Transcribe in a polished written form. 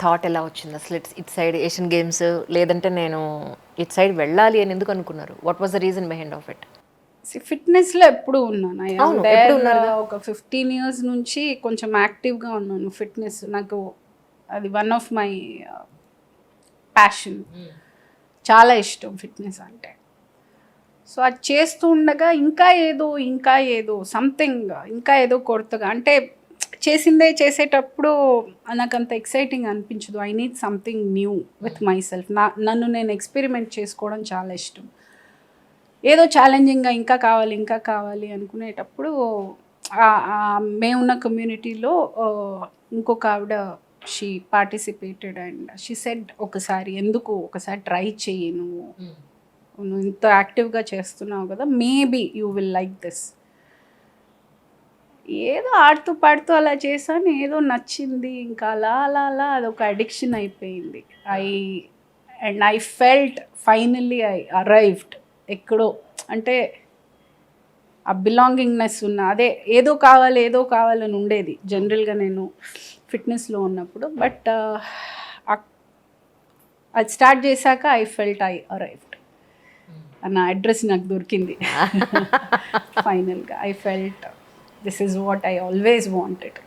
Thought ఎలా వచ్చింది అసలు ఇట్ సైడ్ ఏషియన్ గేమ్స్ లేదంటే నేను ఇట్ సైడ్ వెళ్ళాలి అని ఎందుకు అనుకున్నారు? What was the reason behind of it? ఫిట్నెస్లో ఎప్పుడు ఉన్నాను. అవును, ఎప్పుడు ఉన్నారుగా. ఒక 15 years నుంచి కొంచెం యాక్టివ్గా ఉన్నాను. ఫిట్నెస్ నాకు అది వన్ ఆఫ్ మై ప్యాషన్. చాలా ఇష్టం ఫిట్నెస్ అంటే. సో అది చేస్తూ ఉండగా ఇంకా ఏదో సంథింగ్ ఇంకా ఏదో కొరతగా అంటే చేసిందే చేసేటప్పుడు నాకు అంత ఎక్సైటింగ్ అనిపించదు. I need something new with my self. నన్ను నేను ఎక్స్పెరిమెంట్ చేసుకోవడం చాలా ఇష్టం. ఏదో ఛాలెంజింగ్గా ఇంకా కావాలి అనుకునేటప్పుడు మేమున్న కమ్యూనిటీలో ఇంకొక ఆవిడ she participated and she said ఒకసారి ట్రై చెయ్యి, నువ్వు ఇంత యాక్టివ్గా చేస్తున్నావు కదా, maybe you will like this. ఏదో ఆడుతూ పాడుతూ అలా చేశాను, ఏదో నచ్చింది, ఇంకా అలా అదొక అడిక్షన్ అయిపోయింది. I felt finally I arrived ఎక్కడో, అంటే ఆ బిలాంగింగ్నెస్ ఉన్న అదే ఏదో కావాలని ఉండేది జనరల్గా నేను ఫిట్నెస్లో ఉన్నప్పుడు. బట్ అది స్టార్ట్ చేశాక ఐ ఫెల్ట్ ఐ అరైవ్డ్. నా అడ్రస్ నాకు దొరికింది ఫైనల్గా. I felt this is what I always wanted.